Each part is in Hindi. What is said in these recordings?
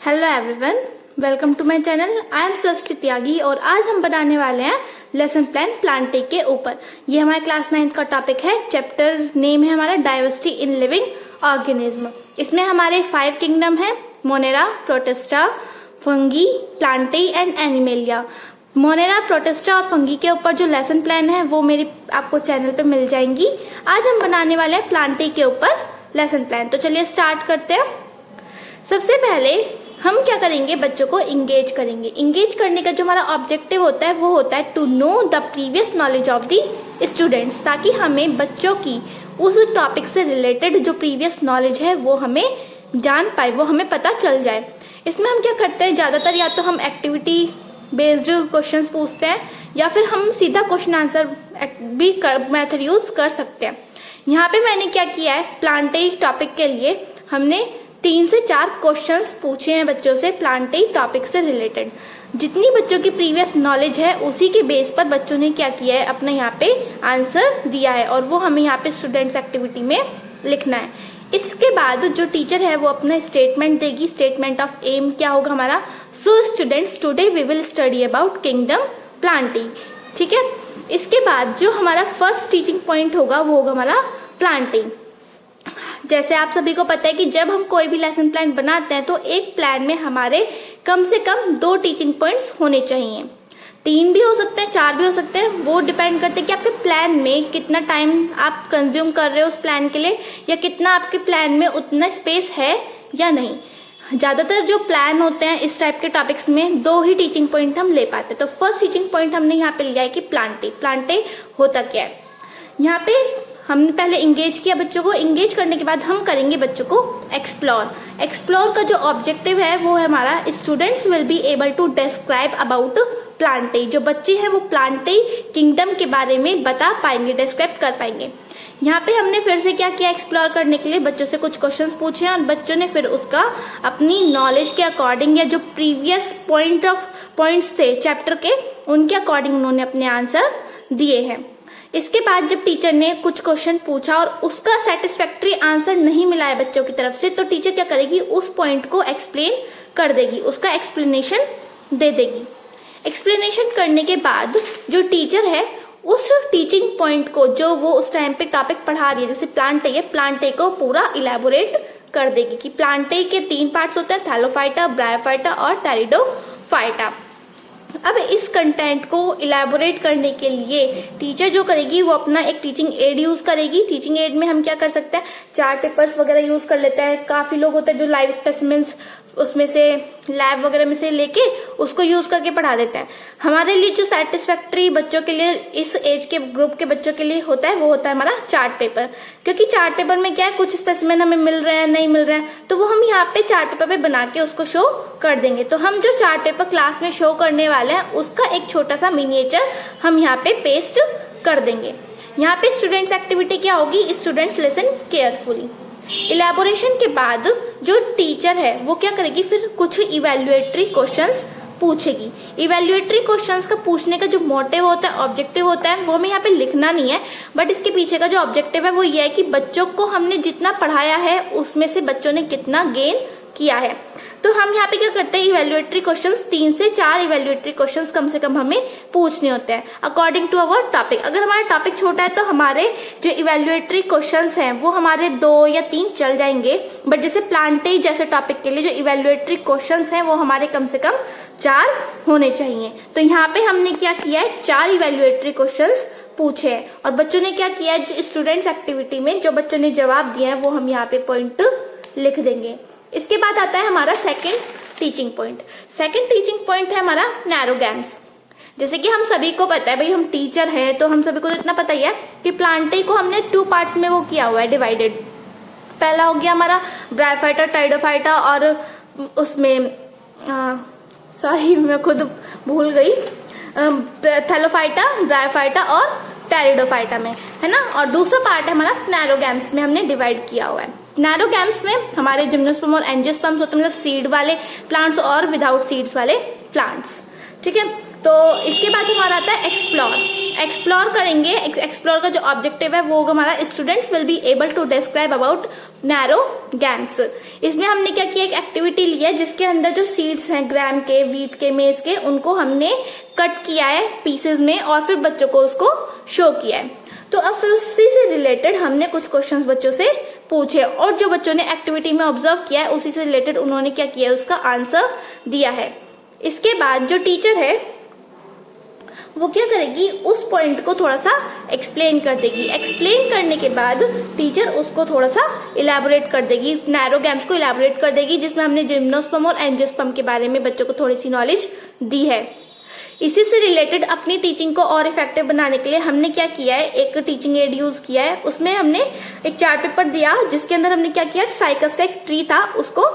Hello everyone, welcome to my channel. I am Srishti Tyagi और आज हम बनाने वाले हैं लेसन प्लान प्लांटिंग के ऊपर। ये हमारे क्लास 9 का टॉपिक है। चैप्टर नेम है हमारा डाइवर्सिटी इन लिविंग ऑर्गेनिज्म। इसमें हमारे 5 किंगडम है, Monera, protista, fungi, Plantae and animalia. Monera, protista और फंगी के ऊपर जो लेसन प्लान है वो मेरी आपको चैनल पे मिल जाएंगी। आज हम बनाने वाले हैं प्लांटी के ऊपर लेसन प्लान। तो चलिए स्टार्ट करते हैं। सबसे पहले हम क्या करेंगे, बच्चों को इंगेज करेंगे। इंगेज करने का जो हमारा ऑब्जेक्टिव होता है वो होता है to know the previous knowledge of the students, ताकि हमें बच्चों की उस टॉपिक से रिलेटेड जो प्रीवियस नॉलेज है वो हमें जान पाए, वो हमें पता चल जाए। इसमें हम क्या करते हैं, ज्यादातर या तो हम एक्टिविटी बेस्ड क्वेश्चंस पूछते हैं या फिर हम सीधा क्वेश्चन आंसर भी मेथड यूज कर सकते हैं। यहाँ पे मैंने क्या किया है, प्लांटी टॉपिक के लिए हमने 3 से 4 क्वेश्चंस पूछे हैं बच्चों से प्लांटी टॉपिक से रिलेटेड। जितनी बच्चों की प्रीवियस नॉलेज है उसी के बेस पर बच्चों ने क्या किया है, अपना यहाँ पे आंसर दिया है और वो हमें यहाँ पे स्टूडेंट्स एक्टिविटी में लिखना है। इसके बाद जो टीचर है वो अपना स्टेटमेंट देगी। स्टेटमेंट ऑफ एम क्या होगा हमारा, so students today we will study about kingdom Plantae. ठीक है, इसके बाद जो हमारा फर्स्ट टीचिंग पॉइंट होगा वो होगा हमारा प्लांटिंग। जैसे आप सभी को पता है कि जब हम कोई भी लेसन प्लान बनाते हैं तो एक प्लान में हमारे कम से कम 2 टीचिंग पॉइंट्स होने चाहिए। 3 भी हो सकते हैं, 4 भी हो सकते हैं, वो डिपेंड करते हैं कि आपके प्लान में कितना टाइम आप कंज्यूम कर रहे हो उस प्लान के लिए, या कितना आपके प्लान में उतना स्पेस है या नहीं। ज्यादातर जो प्लान होते हैं इस टाइप के टॉपिक्स में 2 ही टीचिंग पॉइंट हम ले पाते हैं। तो फर्स्ट टीचिंग पॉइंट हमने यहाँ पे लिया है कि प्लांटे होता क्या है। यहाँ पे हमने पहले इंगेज किया बच्चों को। इंगेज करने के बाद हम करेंगे बच्चों को एक्सप्लोर का जो ऑब्जेक्टिव है वो है हमारा students will be able to describe about Plantae. जो बच्चे हैं वो प्लांटी किंगडम के बारे में बता पाएंगे, डिस्क्राइब कर पाएंगे। यहाँ पे हमने फिर से क्या किया, एक्सप्लोर करने के लिए बच्चों से कुछ क्वेश्चंस पूछे और बच्चों ने फिर उसका अपनी नॉलेज के अकॉर्डिंग या जो प्रीवियस पॉइंट्स थे चैप्टर के उनके अकॉर्डिंग उन्होंने अपने आंसर दिए हैं। इसके बाद जब टीचर ने कुछ क्वेश्चन पूछा और उसका सेटिस्फैक्ट्री आंसर नहीं मिला है बच्चों की तरफ से, तो टीचर क्या करेगी, उस पॉइंट को एक्सप्लेन कर देगी, उसका एक्सप्लेनेशन दे देगी। एक्सप्लेनेशन करने के बाद जो टीचर है उस टीचिंग पॉइंट को जो वो उस टाइम पे टॉपिक पढ़ा रही है, जैसे प्लांटे को पूरा इलेबोरेट कर देगी कि प्लांटे के 3 पार्ट्स होते हैं, थैलोफाइटा, ब्रायोफाइटा और टेरिडोफाइटा। अब इस कंटेंट को इलेबोरेट करने के लिए टीचर जो करेगी वो अपना एक टीचिंग एड यूज करेगी। टीचिंग एड में हम क्या कर सकते हैं, चार्ट पेपर्स वगैरह यूज कर लेते हैं। काफी लोग होते हैं जो लाइव स्पेसिमेंस उसमें से लैब वगैरह में से लेके उसको यूज करके पढ़ा देते हैं। हमारे लिए जो सेटिस्फैक्ट्री बच्चों के लिए, इस एज के ग्रुप के बच्चों के लिए होता है वो होता है हमारा चार्ट पेपर। क्योंकि चार्ट पेपर में क्या है, कुछ स्पेसिमेन हमें मिल रहे हैं, नहीं मिल रहे हैं, तो वो हम यहाँ पे चार्ट पेपर पे बना के उसको शो कर देंगे। तो हम जो चार्ट पेपर क्लास में शो करने वाले हैं उसका एक छोटा सा मिनिएचर हम यहाँ पे पेस्ट कर देंगे। यहाँ पे स्टूडेंट्स एक्टिविटी क्या होगी, स्टूडेंट्स लिसन केयरफुली। इलेबोरेशन के बाद जो टीचर है वो क्या करेगी, फिर कुछ इवेल्युएटरी क्वेश्चंस पूछेगी। इवेल्युएटरी क्वेश्चंस का पूछने का जो मोटिव होता है, ऑब्जेक्टिव होता है, वो हमें यहाँ पे लिखना नहीं है, बट इसके पीछे का जो ऑब्जेक्टिव है वो ये है कि बच्चों को हमने जितना पढ़ाया है उसमें से बच्चों ने कितना गेन किया है। तो हम यहाँ पे क्या करते हैं, इवेल्युएटरी क्वेश्चंस 3 से 4 इवेल्युएटरी क्वेश्चंस कम से कम हमें पूछने होते हैं अकॉर्डिंग टू अवर टॉपिक। अगर हमारा टॉपिक छोटा है तो हमारे जो इवेल्युएटरी क्वेश्चंस हैं वो हमारे 2 या 3 चल जाएंगे, बट जैसे प्लांटी जैसे टॉपिक के लिए जो इवेल्युएटरी क्वेश्चंस हैं वो हमारे कम से कम 4 होने चाहिए। तो यहाँ पे हमने क्या किया है, 4 इवेल्युएटरी क्वेश्चंस पूछे हैं और बच्चों ने क्या किया है, जो स्टूडेंट्स एक्टिविटी में जो बच्चों ने जवाब दिया है वो हम यहाँ पे पॉइंट लिख देंगे। इसके बाद आता है हमारा second teaching point. Second teaching point है हमारा नैरो गेम्स। जैसे कि हम सभी को पता है, भाई हम टीचर हैं तो हम सभी को इतना पता ही है कि प्लांटी को हमने 2 पार्ट्स में वो किया हुआ है, डिवाइडेड। पहला हो गया हमारा ब्रायोफाइटा, टेरिडोफाइटा और उसमें सॉरी मैं खुद भूल गई, थैलोफाइटा, ब्रायोफाइटा और टेरिडोफाइटा में, है ना। और दूसरा पार्ट है हमारा स्नेरोगैम्स में हमने डिवाइड किया हुआ है। नैरोगैम्स में हमारे जिम्नोस्पर्म और एंजियोस्पर्म्स होते हैं, मतलब सीड वाले प्लांट्स और विदाउट सीड्स वाले प्लांट्स। ठीक है, तो इसके बाद हमारा आता है एक्सप्लोर करेंगे। एक्सप्लोर का जो ऑब्जेक्टिव है वो होगा हमारा students will be able to describe about narrowgrams. इसमें हमने क्या किया, एक एक्टिविटी ली है जिसके अंदर जो सीड्स हैं ग्राम के, व्हीट के, मेज के, उनको हमने कट किया है पीसेस में और फिर बच्चों को उसको शो किया है। तो अब फिर उसी से रिलेटेड हमने कुछ क्वेश्चंस बच्चों से पूछे और जो बच्चों ने एक्टिविटी में ऑब्जर्व किया है उसी से रिलेटेड उन्होंने क्या किया है, उसका आंसर दिया है। इसके बाद जो टीचर है वो क्या करेगी, उस पॉइंट को थोड़ा सा एक्सप्लेन कर देगी। एक्सप्लेन करने के बाद टीचर उसको थोड़ा सा इलैबोरेट कर देगी, नैरोग्राम्स को इलैबोरेट कर देगी, जिसमें हमने जिम्नोस्पर्म और एंजियोस्पर्म के बारे में बच्चों को थोड़ी सी नॉलेज दी है। इसी से रिलेटेड अपनी टीचिंग को और इफेक्टिव बनाने के लिए हमने क्या किया है, एक टीचिंग एड यूज किया है। उसमें हमने एक चार्ट पेपर दिया जिसके अंदर हमने क्या किया, साइकस का एक ट्री था, उसको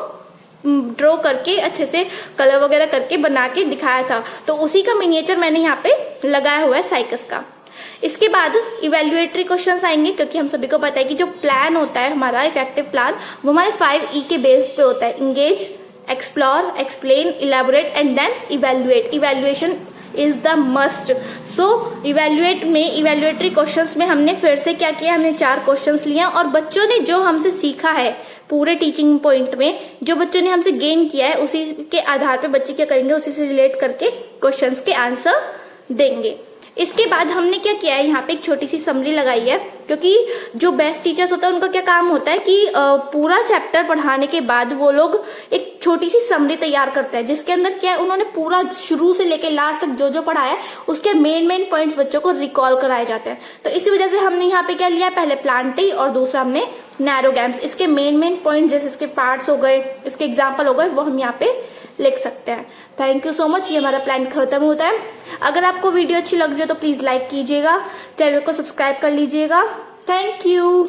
ड्रॉ करके अच्छे से कलर वगैरह करके बना के दिखाया था। तो उसी का मिनिएचर मैंने यहाँ पे लगाया हुआ है साइकस का। इसके बाद इवेल्युएटरी क्वेश्चंस आएंगे, क्योंकि हम सभी को पता है कि जो प्लान होता है हमारा इफेक्टिव प्लान वो हमारे 5E के बेस पे होता है, engage, explore, explain, elaborate and then evaluate. Evaluation is the must. So evaluatory questions में हमने फिर से क्या किया, हमने 4 क्वेश्चंस लिए और बच्चों ने जो हमसे सीखा है पूरे टीचिंग पॉइंट में, जो बच्चों ने हमसे गेन किया है उसी के आधार पे बच्चे क्या करेंगे, उसी से रिलेट करके क्वेश्चंस के आंसर देंगे। इसके बाद हमने क्या किया है, यहाँ पे एक छोटी सी समरी लगाई है, क्योंकि जो बेस्ट टीचर्स होता है उनका क्या काम होता है कि पूरा चैप्टर पढ़ाने के बाद वो लोग एक छोटी सी समरी तैयार करते हैं जिसके अंदर क्या है, उन्होंने पूरा शुरू से लेके लास्ट तक जो जो पढ़ाया है उसके मेन पॉइंट्स बच्चों को रिकॉल कराए जाते हैं। तो इसी वजह से हमने यहाँ पे क्या लिया, पहले प्लांटी और दूसरा हमने नैरोग्राम्स। इसके मेन पॉइंट जैसे इसके पार्ट्स हो गए, इसके एग्जाम्पल हो गए, वो हम यहाँ पे लिख सकते हैं। Thank you so much. ये हमारा प्लान खत्म होता है। अगर आपको वीडियो अच्छी लग रही हो तो प्लीज लाइक कीजिएगा, चैनल को सब्सक्राइब कर लीजिएगा। Thank you.